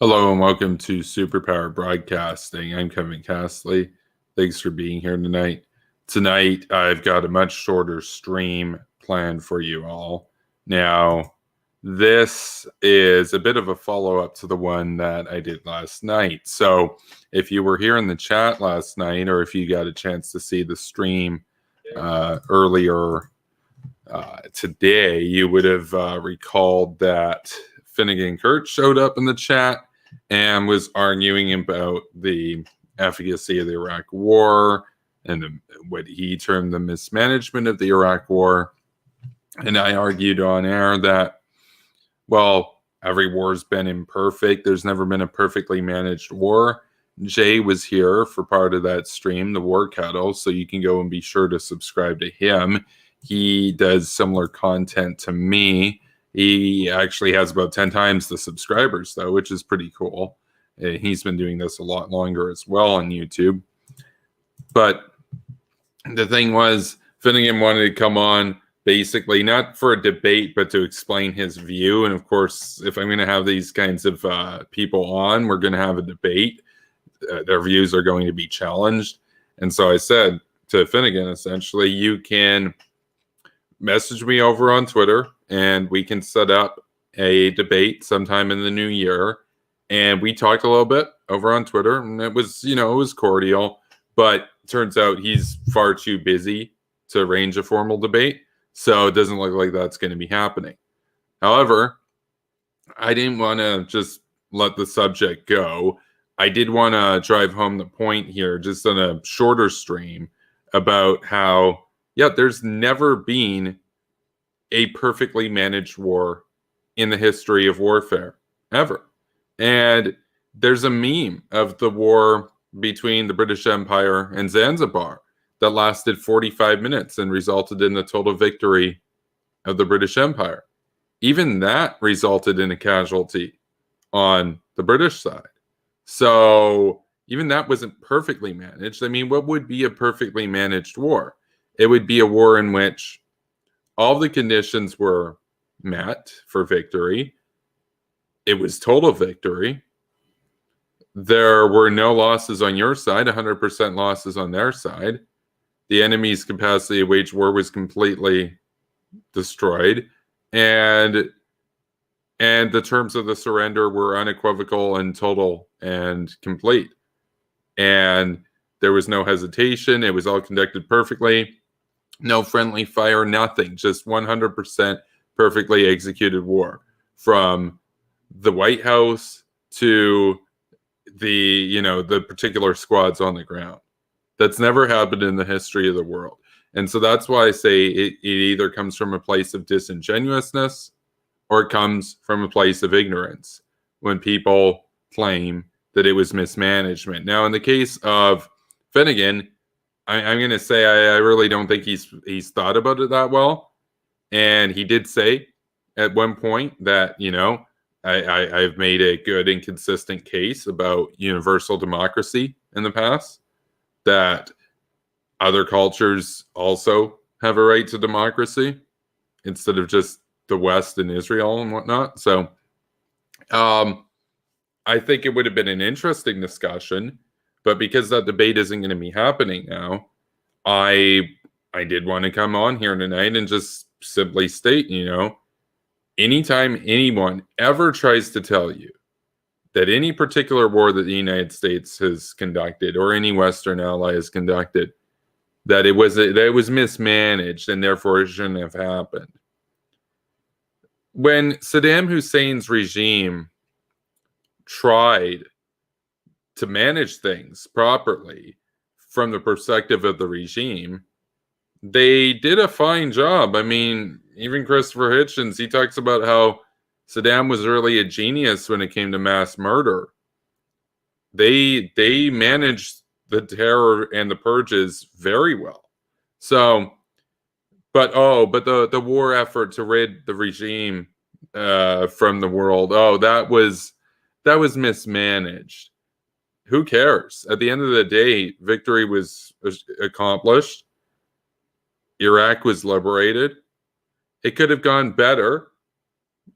Hello and welcome to Superpower Broadcasting. I'm Kevin Castley. Thanks for being here tonight. Tonight, I've got a much shorter stream planned for you all. Now, this is a bit of a follow up to the one that I did last night. So, if you were here in the chat last night, or if you got a chance to see the stream earlier today, you would have recalled that Finnegan Kurt showed up in the chat and was arguing about the efficacy of the Iraq War and what he termed the mismanagement of the Iraq War. And I argued on air that, well, every war's been imperfect. There's never been a perfectly managed war. Jay was here for part of that stream, the War Kettle, so you can go and be sure to subscribe to him. He does similar content to me. He actually has about 10 times the subscribers, though, which is pretty cool. He's been doing this a lot longer as well on YouTube. But the thing was, Finnegan wanted to come on basically not for a debate, but to explain his view. And of course, if I'm going to have these kinds of people on, we're going to have a debate. Their views are going to be challenged. And so I said to Finnegan, essentially, you can message me over on Twitter and we can set up a debate sometime in the new year. And we talked a little bit over on Twitter, and it was, it was cordial, but turns out he's far too busy to arrange a formal debate. So it doesn't look like that's going to be happening. However, I didn't want to just let the subject go. I did want to drive home the point here, just on a shorter stream, about how, there's never been a perfectly managed war in the history of warfare, ever. And there's a meme of the war between the British Empire and Zanzibar that lasted 45 minutes and resulted in the total victory of the British Empire. Even that resulted in a casualty on the British side. So even that wasn't perfectly managed. I mean, what would be a perfectly managed war? It would be a war in which all the conditions were met for victory. It was total victory. There were no losses on your side, 100% losses on their side. The enemy's capacity to wage war was completely destroyed. And the terms of the surrender were unequivocal and total and complete. And there was no hesitation. It was all conducted perfectly. No friendly fire, nothing. Just 100% perfectly executed war. From the White House to the particular squads on the ground. That's never happened in the history of the world. And so that's why I say it either comes from a place of disingenuousness or it comes from a place of ignorance when people claim that it was mismanagement. Now, in the case of Finnegan, I'm going to say I really don't think he's thought about it that well. And he did say at one point that, I've made a good and consistent case about universal democracy in the past, that other cultures also have a right to democracy instead of just the West and Israel and whatnot. So I think it would have been an interesting discussion, but because that debate isn't going to be happening now, I did want to come on here tonight and just simply state, anytime anyone ever tries to tell you that any particular war that the United States has conducted or any Western ally has conducted, that it was mismanaged and therefore it shouldn't have happened. When Saddam Hussein's regime tried to manage things properly from the perspective of the regime, they did a fine job. I mean, even Christopher Hitchens, he talks about how Saddam was really a genius when it came to mass murder. They managed the terror and the purges very well. So, but the war effort to rid the regime from the world, that was mismanaged. Who cares? At the end of the day, victory was accomplished. Iraq was liberated. It could have gone better.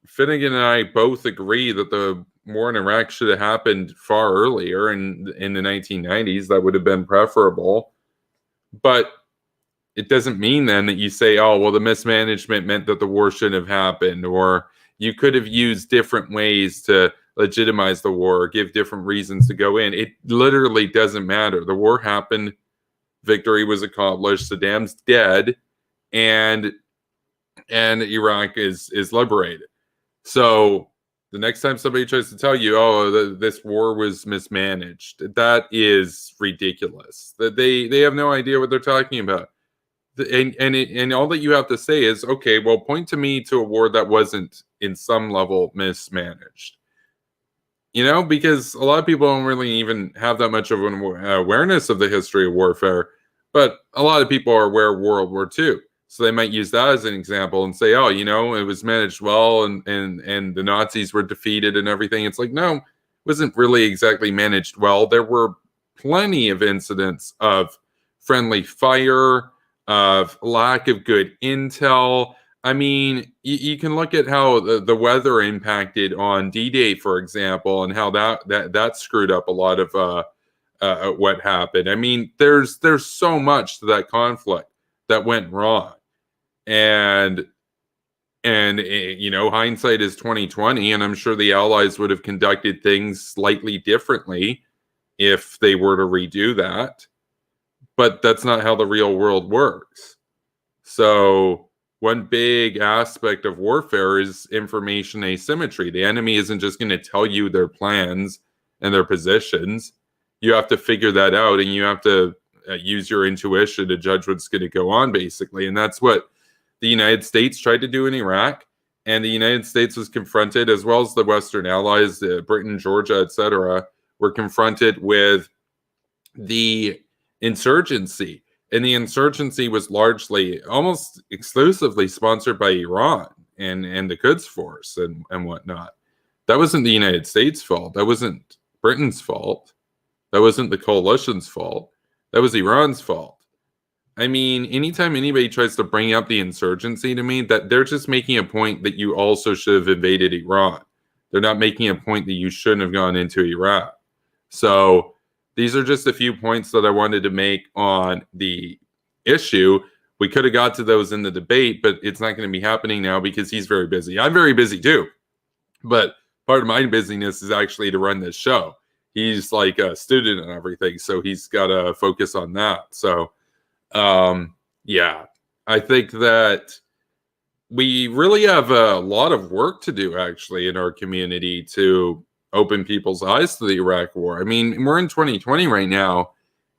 Finnegan and I both agree that the war in Iraq should have happened far earlier in the 1990s. That would have been preferable. But it doesn't mean then that you say, oh, well, the mismanagement meant that the war shouldn't have happened, or you could have used different ways to legitimize the war or give different reasons to go in. It literally doesn't matter. The war happened, victory was accomplished, Saddam's dead, and Iraq is liberated. So the next time somebody tries to tell you, oh, this war was mismanaged, that is ridiculous. That they have no idea what they're talking about. And all that you have to say is, okay, well, point to me to a war that wasn't in some level mismanaged. Because a lot of people don't really even have that much of an awareness of the history of warfare, but a lot of people are aware of World War II. So they might use that as an example and say, oh, it was managed well and the Nazis were defeated and everything. It's like, no, it wasn't really exactly managed well. There were plenty of incidents of friendly fire, of lack of good intel. I mean, you can look at how the weather impacted on D-Day, for example, and how that screwed up a lot of what happened. I mean, there's so much to that conflict that went wrong, and hindsight is 2020, and I'm sure the Allies would have conducted things slightly differently if they were to redo that. But that's not how the real world works. So one big aspect of warfare is information asymmetry. The enemy isn't just going to tell you their plans and their positions. You have to figure that out, and you have to use your intuition to judge what's going to go on, basically. And that's what the United States tried to do in Iraq. And the United States was confronted, as well as the Western allies, Britain, Georgia, etc., were confronted with the insurgency. And the insurgency was largely, almost exclusively sponsored by Iran and the Quds Force and whatnot. That wasn't the United States' fault. That wasn't Britain's fault. That wasn't the coalition's fault. That was Iran's fault. I mean, anytime anybody tries to bring up the insurgency to me, that they're just making a point that you also should have invaded Iran. They're not making a point that you shouldn't have gone into Iraq. So these are just a few points that I wanted to make on the issue. We could have got to those in the debate, but it's not going to be happening now because he's very busy. I'm very busy too. But part of my busyness is actually to run this show. He's like a student and everything, so he's got to focus on that. So, yeah, I think that we really have a lot of work to do, actually, in our community to open people's eyes to the Iraq War. I mean, we're in 2020 right now,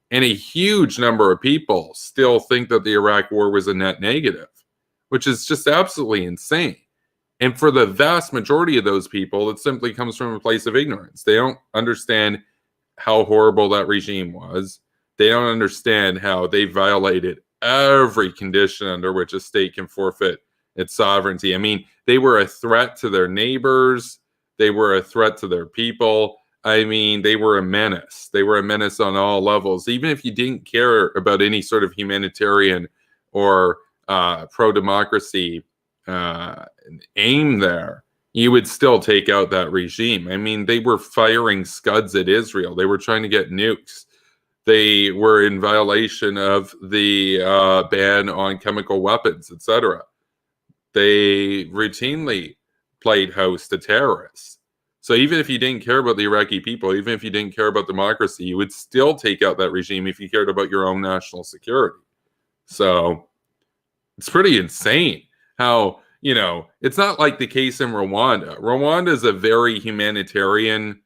and a huge number of people still think that the Iraq War was a net negative, which is just absolutely insane. And for the vast majority of those people, it simply comes from a place of ignorance. They don't understand how horrible that regime was. They don't understand how they violated every condition under which a state can forfeit its sovereignty. I mean, they were a threat to their neighbors. They were a threat to their people. I mean, they were a menace. They were a menace on all levels. Even if you didn't care about any sort of humanitarian or pro-democracy aim there, you would still take out that regime. I mean, they were firing scuds at Israel. They were trying to get nukes. They were in violation of the ban on chemical weapons, etc. They routinely played host to terrorists. So even if you didn't care about the Iraqi people, even if you didn't care about democracy, you would still take out that regime if you cared about your own national security. So it's pretty insane how, it's not like the case in Rwanda. Rwanda is a very humanitarian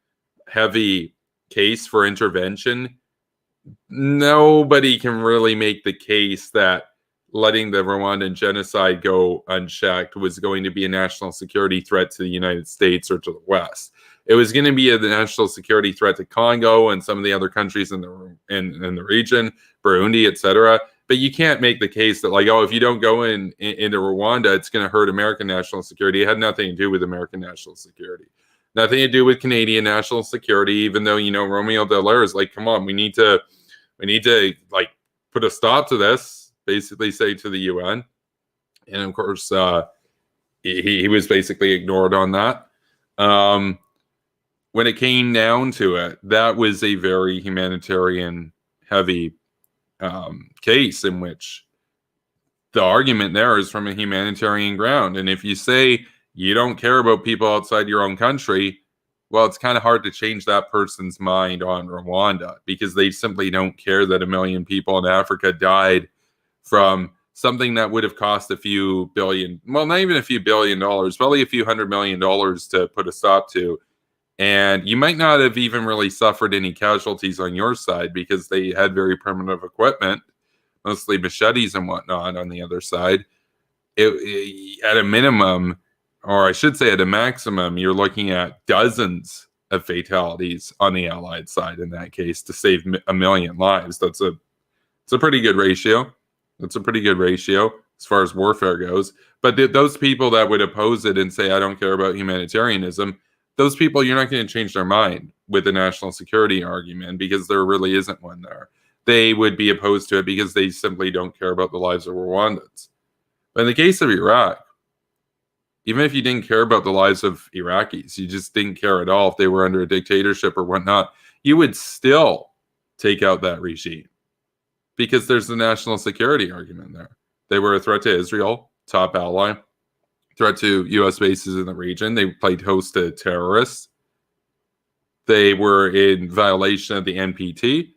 heavy case for intervention. Nobody can really make the case that letting the Rwandan genocide go unchecked was going to be a national security threat to the United States or to the West. It was going to be a national security threat to Congo and some of the other countries in the region, Burundi, etc. But you can't make the case that, like, if you don't go into Rwanda, it's going to hurt American national security. It had nothing to do with American national security. Nothing to do with Canadian national security, even though, Romeo Dallaire is like, come on, we need to like put a stop to this, basically say to the UN. And of course, he was basically ignored on that. when it came down to it, that was a very humanitarian heavy case in which the argument there is from a humanitarian ground. And if you say you don't care about people outside your own country, well, it's kind of hard to change that person's mind on Rwanda because they simply don't care that 1 million people in Africa died from something that would have cost a few billion, well, not even a few $billion, probably a few $100 million to put a stop to. And you might not have even really suffered any casualties on your side because they had very primitive equipment, mostly machetes and whatnot on the other side. At a minimum, or I should say at a maximum, you're looking at dozens of fatalities on the Allied side in that case to save 1 million lives. It's a pretty good ratio. That's a pretty good ratio as far as warfare goes. But those people that would oppose it and say, I don't care about humanitarianism, those people, you're not going to change their mind with the national security argument because there really isn't one there. They would be opposed to it because they simply don't care about the lives of Rwandans. But in the case of Iraq, even if you didn't care about the lives of Iraqis, you just didn't care at all if they were under a dictatorship or whatnot, you would still take out that regime because there's the national security argument there. They were a threat to Israel, top ally, threat to U.S. bases in the region. They played host to terrorists. They were in violation of the NPT,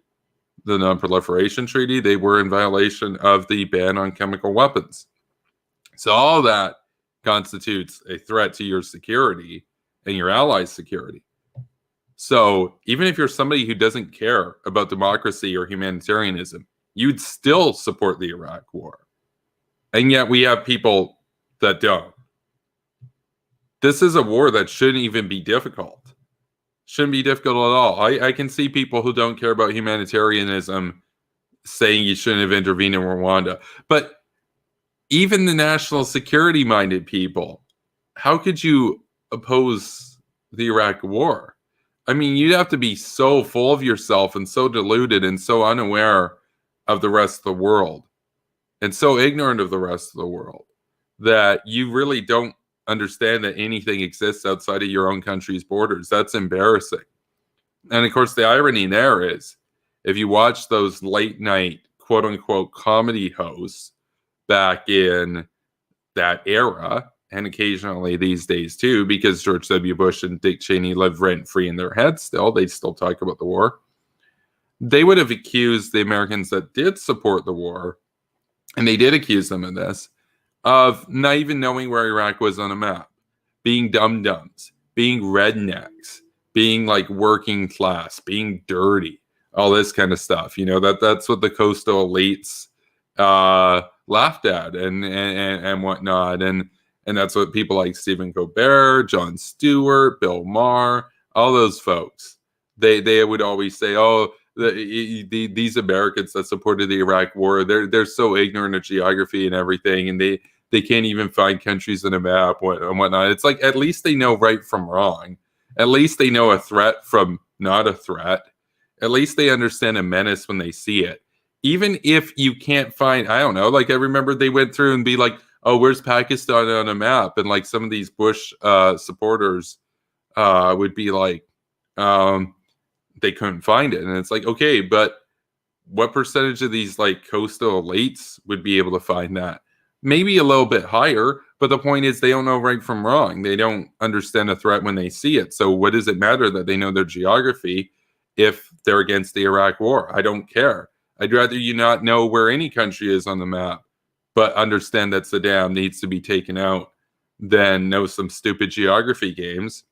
the Non-Proliferation Treaty. They were in violation of the ban on chemical weapons. So all that constitutes a threat to your security and your allies' security. So even if you're somebody who doesn't care about democracy or humanitarianism, you'd still support the Iraq war. And yet we have people that don't. This is a war that shouldn't even be difficult. Shouldn't be difficult at all. I can see people who don't care about humanitarianism saying you shouldn't have intervened in Rwanda. But even the national security minded people, how could you oppose the Iraq war? I mean, you'd have to be so full of yourself and so deluded and so unaware of the rest of the world and so ignorant of the rest of the world that you really don't understand that anything exists outside of your own country's borders. That's embarrassing. And of course, the irony there is if you watch those late night, quote unquote, comedy hosts back in that era, and occasionally these days too, because George W. Bush and Dick Cheney live rent-free in their heads still, they still talk about the war. They would have accused the Americans that did support the war, and they did accuse them of this, of not even knowing where Iraq was on a map, being dum-dums, being rednecks, being like working class, being dirty, all this kind of stuff. You know, that's what the coastal elites laughed at and whatnot. And that's what people like Stephen Colbert, Jon Stewart, Bill Maher, all those folks, they would always say, oh, these Americans that supported the Iraq war, they're so ignorant of geography and everything, and they can't even find countries on a map and whatnot. It's like, at least they know right from wrong. At least they know a threat from not a threat. At least they understand a menace when they see it. Even if you can't find, I don't know, like I remember they went through and be like, oh, where's Pakistan on a map? And like some of these Bush supporters would be like, they couldn't find it. And it's like, okay, but what percentage of these like coastal elites would be able to find that? Maybe a little bit higher, but the point is they don't know right from wrong. They don't understand a threat when they see it. So what does it matter that they know their geography if they're against the Iraq war? I don't care. I'd rather you not know where any country is on the map, but understand that Saddam needs to be taken out than know some stupid geography games.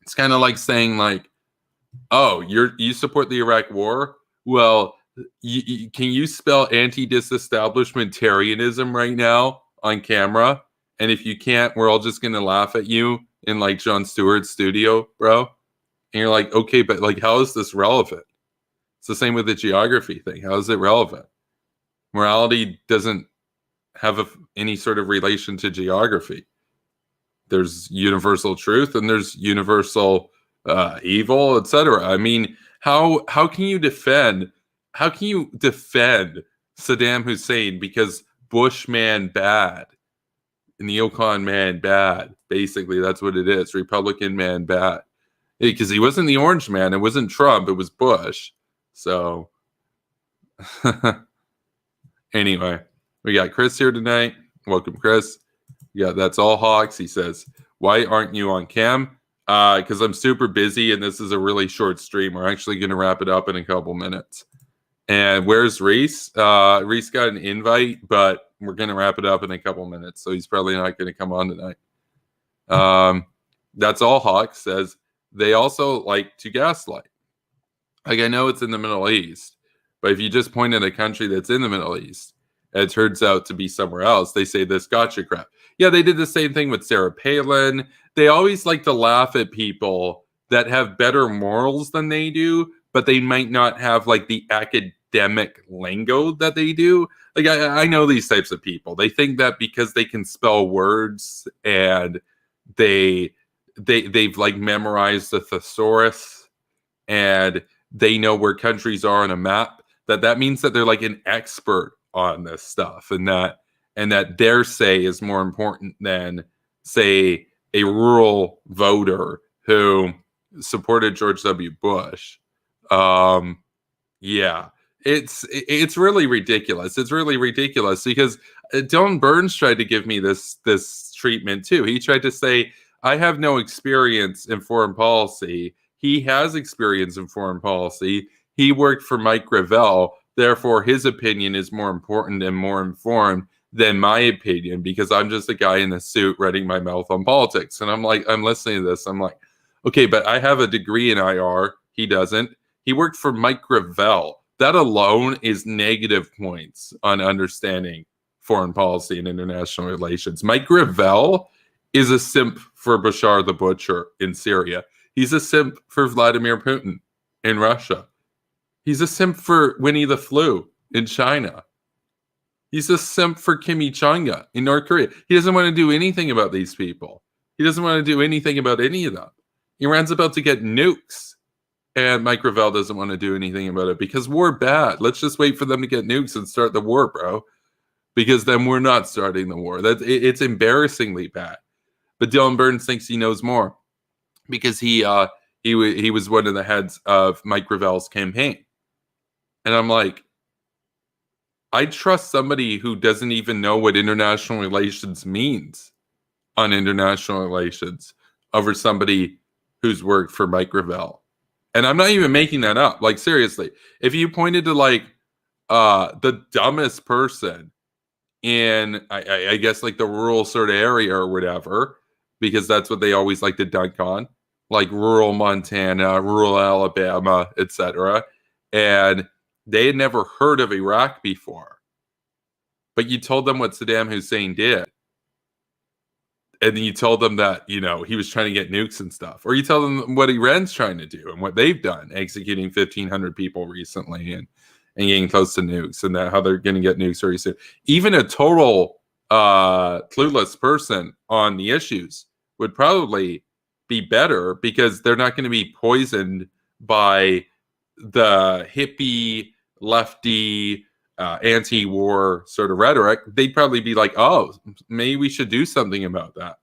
It's kind of like saying like, oh, you support the Iraq war? Well, can you spell anti-disestablishmentarianism right now on camera? And if you can't, we're all just going to laugh at you in like Jon Stewart's studio, bro. And you're like, okay, but like, how is this relevant? It's the same with the geography thing. How is it relevant? Morality doesn't have any sort of relation to geography. There's universal truth and there's universal evil, etc. I mean, how can you defend Saddam Hussein because Bush man bad, neocon man bad? Basically, that's what it is. Republican man bad. Because he wasn't the orange man. It wasn't Trump. It was Bush. So anyway, we got Chris here tonight. Welcome, Chris. Yeah, that's all Hawks. He says, why aren't you on cam? Because I'm super busy and this is a really short stream. We're actually going to wrap it up in a couple minutes. And where's Reese? Reese got an invite, but we're going to wrap it up in a couple minutes. So he's probably not going to come on tonight. That's all Hawks says. They also like to gaslight. Like, I know it's in the Middle East, but if you just point at a country that's in the Middle East, and it turns out to be somewhere else, they say this gotcha crap. Yeah, they did the same thing with Sarah Palin. They always like to laugh at people that have better morals than they do, but they might not have like the academic lingo that they do. Like, I know these types of people. They think that because they can spell words and they've like memorized the thesaurus and they know where countries are on a map, that means that they're like an expert on this stuff, and that their say is more important than, say, a rural voter who supported George W. Bush. Yeah, it's really ridiculous. It's really ridiculous because Dylan Burns tried to give me this treatment too. He tried to say, I have no experience in foreign policy. He has experience in foreign policy. He worked for Mike Gravel. Therefore, his opinion is more important and more informed than my opinion because I'm just a guy in a suit running my mouth on politics. And I'm like, I'm listening to this. I'm like, okay, but I have a degree in IR. He doesn't. He worked for Mike Gravel. That alone is negative points on understanding foreign policy and international relations. Mike Gravel is a simp for Bashar the Butcher in Syria. He's a simp for Vladimir Putin in Russia. He's a simp for Winnie the Flu in China. He's a simp for Kim Jong-un in North Korea. He doesn't want to do anything about these people. He doesn't want to do anything about any of them. Iran's about to get nukes. And Mike Gravel doesn't want to do anything about it because we're bad. Let's just wait for them to get nukes and start the war, bro. Because then we're not starting the war. It's embarrassingly bad. But Dylan Burns thinks he knows more because he was one of the heads of Mike Gravel's campaign. And I'm like, I trust somebody who doesn't even know what international relations means on international relations over somebody who's worked for Mike Gravel. And I'm not even making that up. Like, seriously, if you pointed to like the dumbest person in, I guess, like the rural sort of area or whatever, because that's what they always like to dunk on, like rural Montana, rural Alabama, etc. And they had never heard of Iraq before. But you told them what Saddam Hussein did. And then you told them that, you know, he was trying to get nukes and stuff. Or you tell them what Iran's trying to do and what they've done, executing 1,500 people recently and getting close to nukes and that how they're going to get nukes very soon. Even a total clueless person on the issues would probably be better because they're not going to be poisoned by the hippie, lefty, anti-war sort of rhetoric. They'd probably be like, oh, maybe we should do something about that.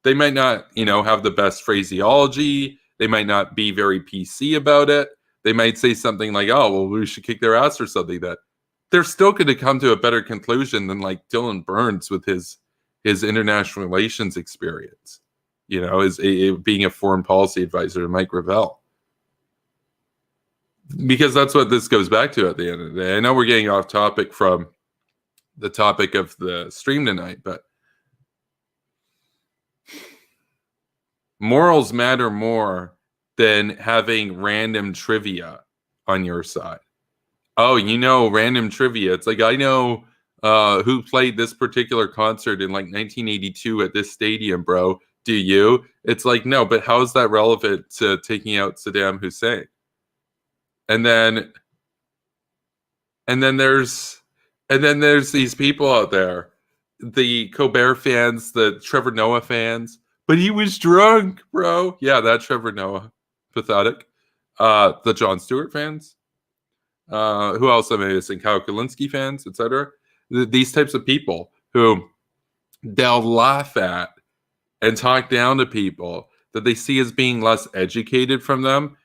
They might not, you know, have the best phraseology. They might not be very PC about it. They might say something like, oh, well, we should kick their ass or something. That they're still going to come to a better conclusion than like Dylan Burns with his international relations experience, you know, as being a foreign policy advisor to Mike Gravel. Because that's what this goes back to at the end of the day. I know we're getting off topic from the topic of the stream tonight, but morals matter more than having random trivia on your side. Oh, you know, random trivia. It's like, I know who played this particular concert in like 1982 at this stadium, bro. Do you? It's like, no, but how is that relevant to taking out Saddam Hussein? And then there's these people out there, the Colbert fans, the Trevor Noah fans. But he was drunk, bro. Yeah, that Trevor Noah, pathetic. The Jon Stewart fans. Who else am I missing? Kyle Kalinske fans, etc. These types of people who they'll laugh at and talk down to people that they see as being less educated from them,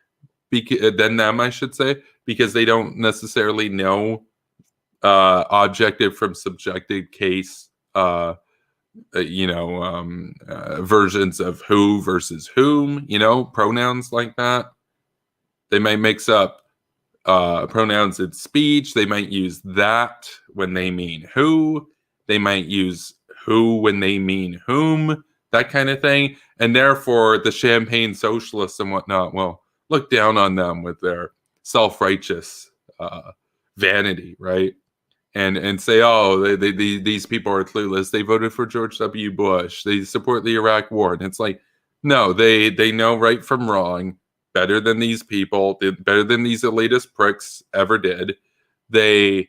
than them, I should say, because they don't necessarily know objective from subjective case, versions of who versus whom, pronouns like that. They might mix up pronouns in speech. They might use that when they mean who. They might use who when they mean whom, that kind of thing. And therefore, the champagne socialists and whatnot will look down on them with their self-righteous vanity, right? And say, oh, these people are clueless. They voted for George W. Bush. They support the Iraq War. And it's like, no, they know right from wrong better than these people, better than these elitist pricks ever did. They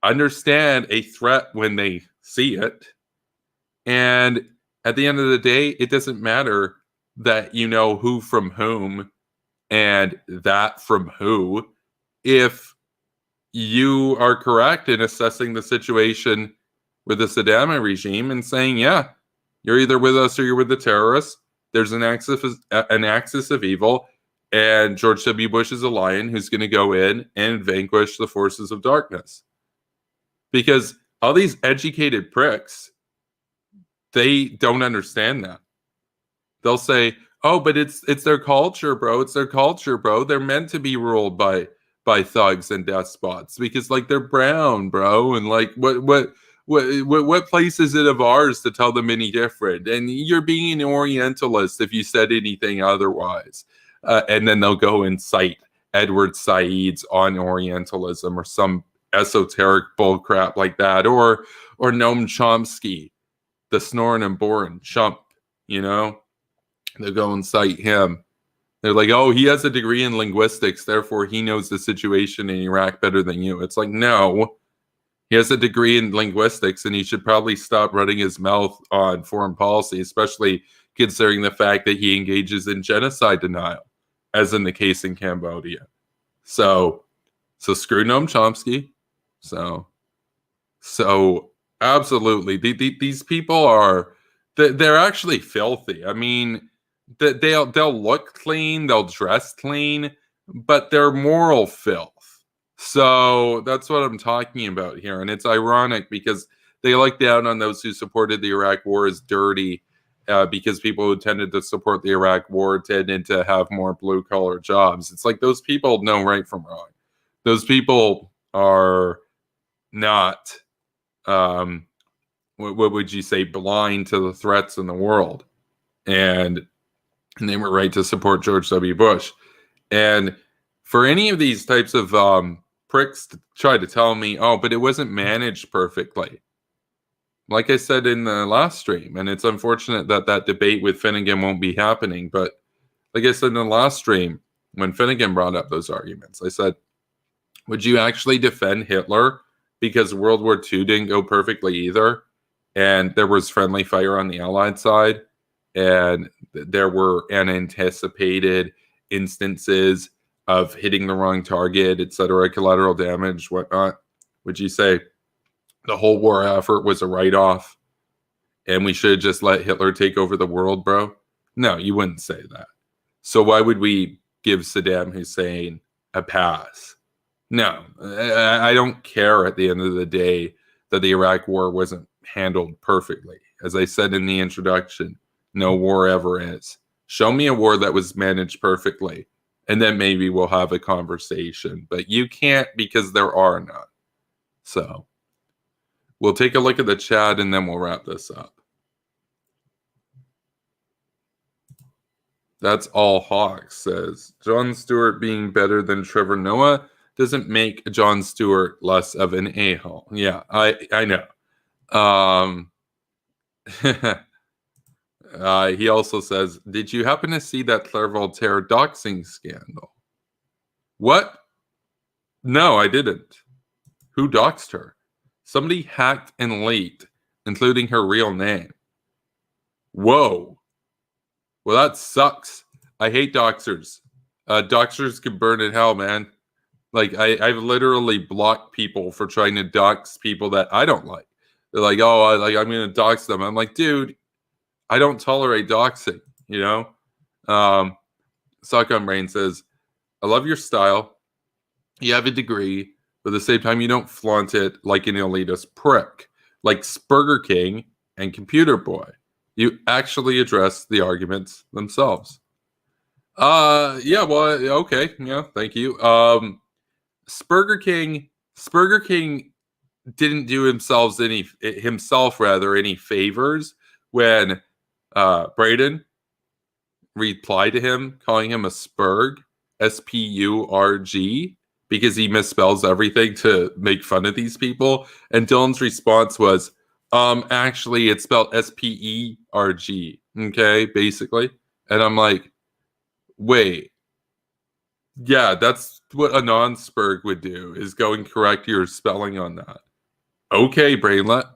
understand a threat when they see it. And at the end of the day, it doesn't matter that you know who from whom and that from who if you are correct in assessing the situation with the Saddam regime and saying, yeah, you're either with us or you're with the terrorists. There's an axis of evil, and George W. Bush is a lion who's going to go in and vanquish the forces of darkness. Because all these educated pricks, they don't understand that. They'll say, oh, but it's their culture, bro. It's their culture, bro. They're meant to be ruled by thugs and despots because, like, they're brown, bro. And like, what place is it of ours to tell them any different? And you're being an Orientalist if you said anything otherwise. And then they'll go and cite Edward Said's on Orientalism or some esoteric bullcrap like that, or Noam Chomsky, the snoring and boring chump, They'll go and cite him. They're like, oh, he has a degree in linguistics, therefore he knows the situation in Iraq better than you. It's like, no, he has a degree in linguistics and he should probably stop running his mouth on foreign policy, especially considering the fact that he engages in genocide denial, as in the case in Cambodia. So screw Noam Chomsky. So absolutely, these people they're actually filthy. I mean, they'll look clean, they'll dress clean, but they're moral filth. So that's what I'm talking about here. And it's ironic because they look down on those who supported the Iraq War as dirty, because people who tended to support the Iraq War tended to have more blue-collar jobs. It's like those people know right from wrong. Those people are not, what would you say, blind to the threats in the world. And they were right to support George W. Bush. And for any of these types of pricks to try to tell me, oh, but it wasn't managed perfectly. Like I said in the last stream, and it's unfortunate that debate with Finnegan won't be happening, but like I said in the last stream, when Finnegan brought up those arguments, I said, would you actually defend Hitler because World War II didn't go perfectly either? And there was friendly fire on the Allied side, and there were unanticipated instances of hitting the wrong target, etc., collateral damage, whatnot. Would you say the whole war effort was a write-off and we should just let Hitler take over the world, bro? No, you wouldn't say that. So why would we give Saddam Hussein a pass? No, I don't care at the end of the day that the Iraq war wasn't handled perfectly. As I said in the introduction, no war ever is. Show me a war that was managed perfectly, and then maybe we'll have a conversation. But you can't, because there are none. So we'll take a look at the chat and then we'll wrap this up. That's all Hawks says. Jon Stewart being better than Trevor Noah doesn't make Jon Stewart less of an a-hole. Yeah, I know. He also says, did you happen to see that Claire Voltaire doxing scandal? What? No, I didn't. Who doxed her? Somebody hacked and leaked, including her real name. Whoa. Well, that sucks. I hate doxers. Doxers can burn in hell, man. Like, I've literally blocked people for trying to dox people that I don't like. They're like, oh, I'm going to dox them. I'm like, dude, I don't tolerate doxing, Sock on Brain says, I love your style. You have a degree, but at the same time, you don't flaunt it like an elitist prick, like Burger King and Computer Boy. You actually address the arguments themselves. Yeah, well, okay, yeah, thank you. Burger King didn't do himself any favors when Braden replied to him calling him a Spurg, Spurg, because he misspells everything to make fun of these people. And Dylan's response was, actually it's spelled Sperg, okay, basically. And I'm like, wait, yeah, that's what a non-Spurg would do, is go and correct your spelling on that. Okay, Brainlet.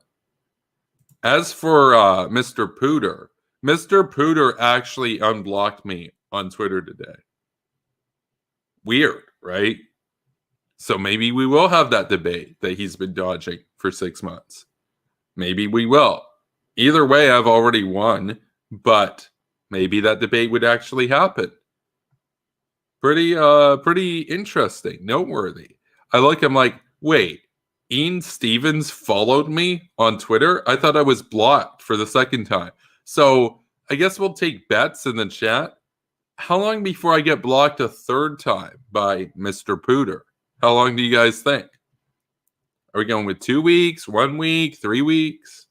As for Mr. Pooter actually unblocked me on Twitter today. Weird, right? So maybe we will have that debate that he's been dodging for 6 months. Maybe we will. Either way, I've already won, but maybe that debate would actually happen. Pretty interesting, noteworthy. I'm like, wait, Ian Stevens followed me on Twitter? I thought I was blocked for the second time. So I guess we'll take bets in the chat. How long before I get blocked a third time by Mr. Pooter? How long do you guys think? Are we going with 2 weeks, 1 week, 3 weeks?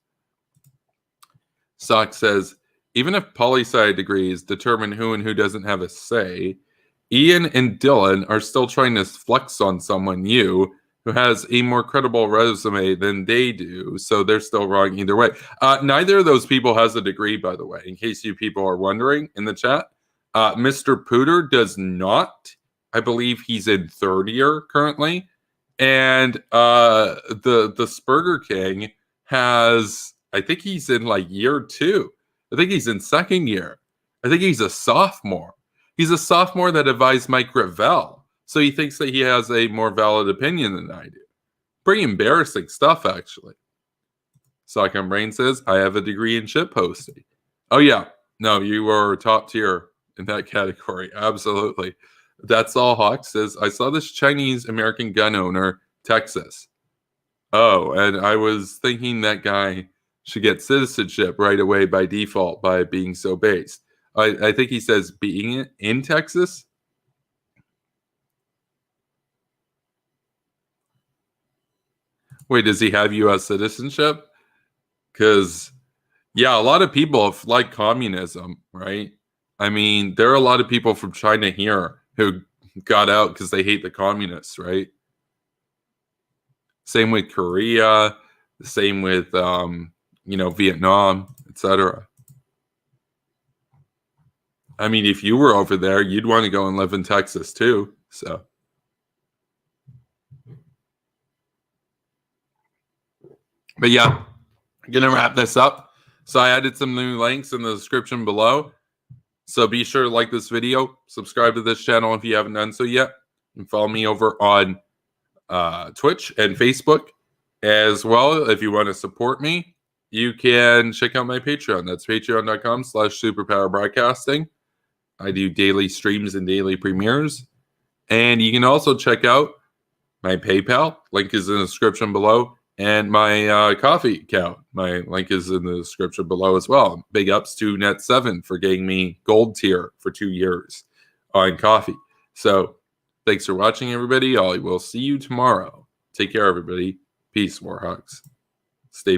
Sock says, even if poli-sci degrees determine who and who doesn't have a say, Ian and Dylan are still trying to flex on someone, you, who has a more credible resume than they do, so they're still wrong either way. Neither of those people has a degree, by the way, in case you people are wondering in the chat. Mr. Pooter does not. I believe he's in third year currently. And the Spurger King has, I think he's in like year 2. I think he's in second year. I think he's a sophomore. He's a sophomore that advised Mike Gravel. So he thinks that he has a more valid opinion than I do. Pretty embarrassing stuff, actually. Sock on Brain says, I have a degree in shit posting. Oh, yeah. No, you are top tier in that category. Absolutely. That's all. Hawk says, I saw this Chinese American gun owner, Texas. Oh, and I was thinking that guy should get citizenship right away by default by being so based. I think he says being in Texas. Wait, does he have U.S. citizenship? Because, yeah, a lot of people like communism, right? I mean, there are a lot of people from China here who got out because they hate the communists, right? Same with Korea, same with, Vietnam, etc. I mean, if you were over there, you'd want to go and live in Texas too. So, but yeah, I'm gonna wrap this up. So I added some new links in the description below. So be sure to like this video, subscribe to this channel if you haven't done so yet, and follow me over on Twitch and Facebook as well. If you want to support me, you can check out my Patreon. That's patreon.com/superpowerbroadcasting. I do daily streams and daily premieres. And you can also check out my PayPal. Link is in the description below. And my coffee account. My link is in the description below as well. Big ups to Net7 for getting me gold tier for 2 years on coffee. So thanks for watching, everybody. I will see you tomorrow. Take care, everybody. Peace, Warhawks. Stay